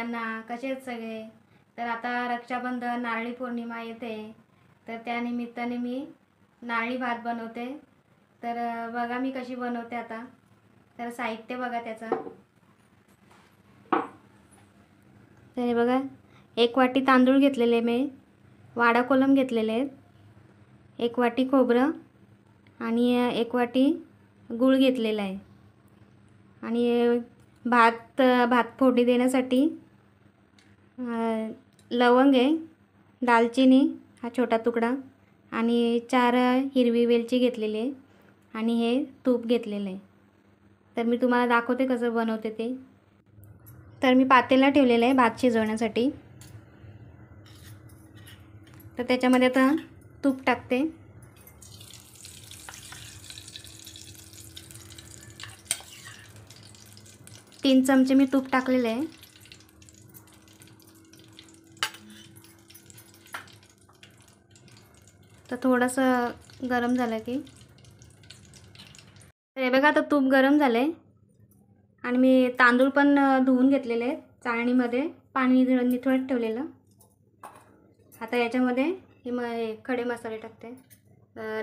सगळ्यांना. कसे आहेत सगळे? तर आता रक्षाबंधन, नारळी पौर्णिमा येते, तर त्या निमित्ताने मी नारळी भात बनवते. तर बघा मी कशी बनवते आता. तर साहित्य बघा त्याचं. तर हे बघा, 1 वाटी तांदूळ घेतलेले मी, वाडा कोलम घेतलेले आहेत, 1 वाटी खोबरं आणि 1 वाटी गूळ घेतलेला आहे. आणि भात फोडणी देण्यासाठी लवंग आहे, दालचिनी हा छोटा तुकडा आणि 4 हिरवी वेलची घेतलेली आहे आणि हे तूप घेतलेलं आहे. तर मी तुम्हाला दाखवते कसं बनवते ते. तर मी पातेला ठेवलेलं आहे भात शिजवण्यासाठी. तर त्याच्यामध्ये आता तूप टाकते. तीन चमचे मी तूप टाकलेले आहे. तर थोडंसं गरम झालं की, तर हे बघा आता तूप गरम झालं आहे आणि मी तांदूळ पण धुवून घेतलेले आहेत चाळणीमध्ये, पाणी निथळत ठेवलेलं. आता याच्यामध्ये हे खडे मसाले टाकते,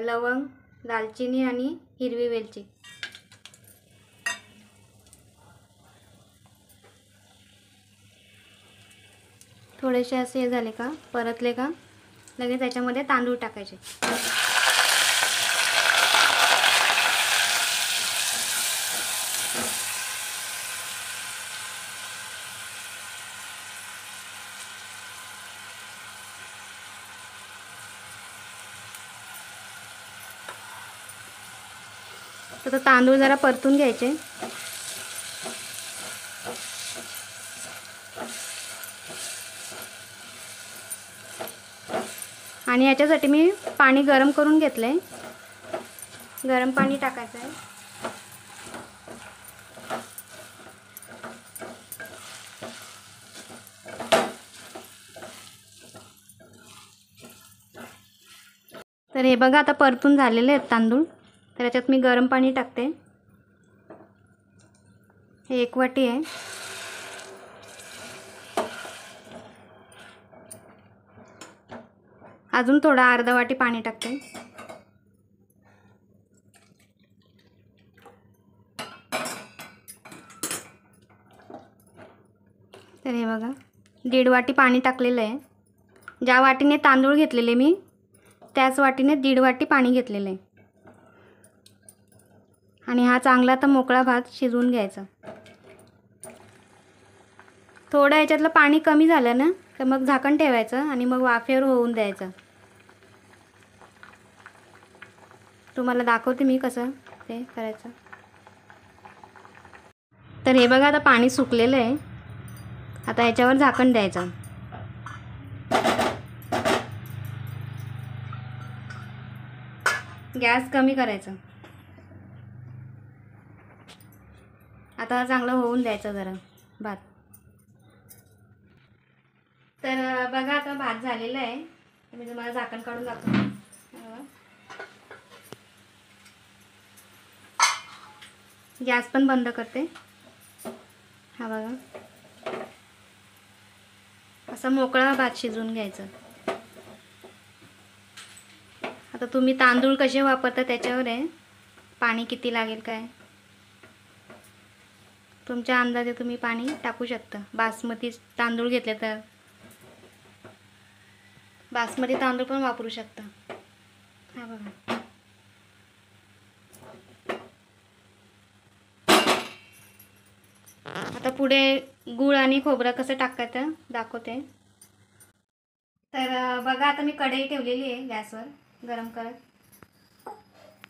लवंग, दालचिनी आणि हिरवी वेलची. थोडेसे असे हे झाले का, परतले का, लगेच त्याच्यामध्ये तांदूळ टाकायचे. तर तांदूळ जरा परतून घ्यायचे. आणि याच्यासाठी मी पाणी गरम करून घेतलं आहे. गरम पाणी टाकायचं आहे. तर हे बघा आता परतून झालेले आहेत तांदूळ. तर याच्यात मी गरम पाणी टाकते. हे 1 वाटी आहे. अजून थोडा अर्धा वाटी पाणी टाकते. तर हे बघा 1.5 वाटी पाणी टाकलेलं आहे. ज्या वाटीने तांदूळ घेतलेले मी, त्याच वाटीने 1.5 वाटी पाणी घेतलेलं आहे. आणि हा चांगला आता मोकळा भात शिजवून घ्यायचा. थोडं याच्यातलं पाणी कमी झालं ना, तर मग झाकण ठेवायचं आणि मग वाफेवर होऊन द्यायचं. तुम्हाला दाखवते मी कसं ते करायचं. तर हे बघा आता पाणी सुकलेलं आहे. आता याच्यावर झाकण द्यायचं. गॅस कमी करायचा. आता चांगलं होऊन द्यायचं जरा भात. तर बघा आता भात झालेला आहे. मी तुम्हाला झाकण काढून दाखवते. गॅस पण बंद करते. हा बघा, असा मोकळा भात शिजवून घ्यायचा. आता तुम्ही तांदूळ कसे वापरता त्याच्यावर आहे, पाणी किती लागेल काय, तुमच्या अंदाजे तुम्ही पाणी टाकू शकता. बासमती तांदूळ घेतले तर बासमती तांदूळ पण वापरू शकता. हा बघा, आता पुढे गूळ आणि खोबरं कसं टाकायचं दाखवते. तर बघा आता मी कढई ठेवलेली आहे गॅसवर गरम करत.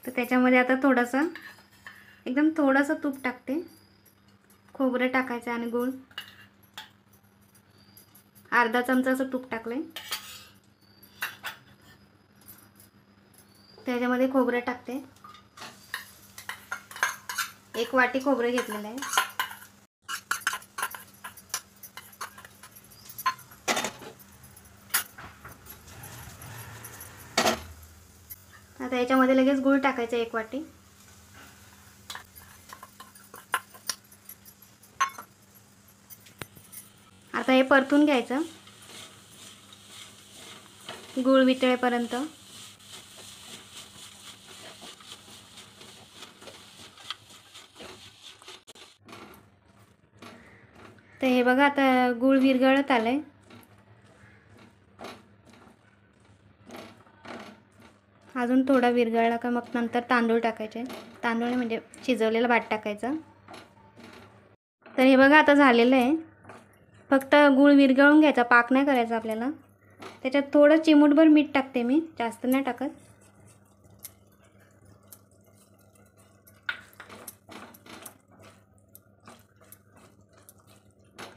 तर त्याच्यामध्ये आता थोडंसं, एकदम थोडंसं तूप टाकते. खोबरं टाकायचं आणि गूळ अर्धा चमचा असं तूप टाकले. त्याच्यामध्ये खोबरं टाकते. 1 वाटी खोबरं घेतलेलं आहे. आता याच्यामध्ये लगेच गूळ टाकायचा 1 वाटी. आता आता हे परतून घ्यायचं गूळ वितळेपर्यंत. तर हे बघा आता गूळ विरघळत आलंय. अजून थोडा विरघळला का मग नंतर तांदूळ टाकायचे. तांदूळ म्हणजे शिजवलेला भात टाकायचा. तर हे बघा आता झालेलं आहे. फक्त गूळ विरघळून घ्यायचा, पाक नाही करायचा आपल्याला. त्याच्यात थोडं चिमूटभर मीठ टाकते मी, जास्त नाही टाकत.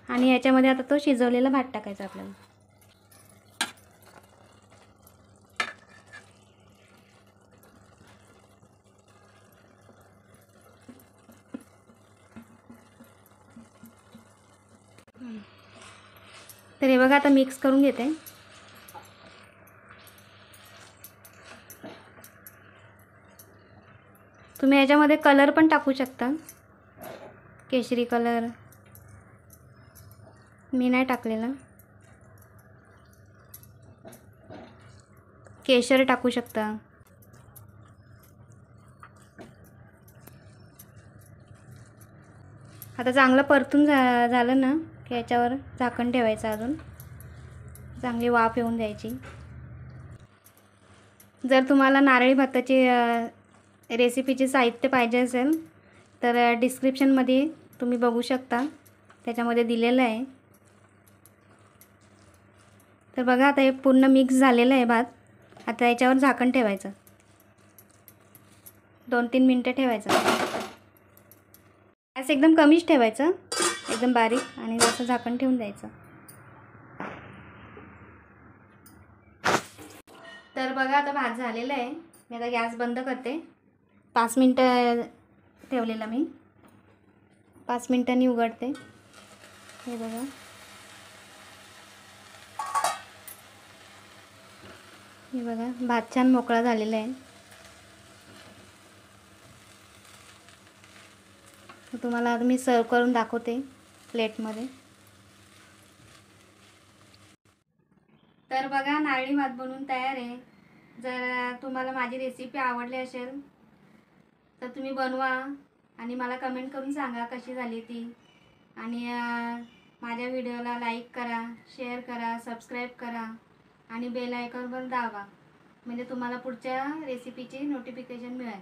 आणि याच्यामध्ये आता तो शिजवलेला भात टाकायचा आपल्याला. तर हे बघा आता मिक्स करून घेते. तुम्ही याच्यामध्ये कलर पण टाकू शकता, केशरी कलर. मी नाही टाकलेला. केशर टाकू शकता. आता चांगलं परतून झालं ना की याच्यावर झाकण ठेवायचं. अजून चांगली वाफ येऊन द्यायची. जर तुम्हाला नारळी भाताची रेसिपीचे साहित्य पाहिजे असेल तर डिस्क्रिप्शनमध्ये तुम्ही बघू शकता, त्याच्यामध्ये दिलेलं आहे. तर बघा आता हे पूर्ण मिक्स झालेलं आहे भात. आता याच्यावर झाकण ठेवायचं, 2-3 मिनटं ठेवायचं. गॅस एकदम कमीच ठेवायचं, एकदम बारीक, आणि जसं झाकण ठेवून द्यायचं. तर बघा आता भात झालेला आहे. मी आता गॅस बंद करते. 5 मिनटं ठेवलेलं मी, 5 मिनटांनी उघडते. हे बघा, हे बघा भात छान मोकळा झालेला आहे. तुम्हाला आता मी सर्व करून दाखवते प्लेटमध्ये. तर बघा नारळी भात बनवून तयार आहे. जर तुम्हाला माझी रेसिपी आवडली असेल तर तुम्ही बनवा आणि मला कमेंट करून सांगा कशी झाली ती. आणि माझ्या व्हिडिओला लाईक करा, शेअर करा, सबस्क्राईब करा आणि बेल आयकॉनवर दाबा, म्हणजे तुम्हाला पुढच्या रेसिपीची नोटिफिकेशन मिळेल.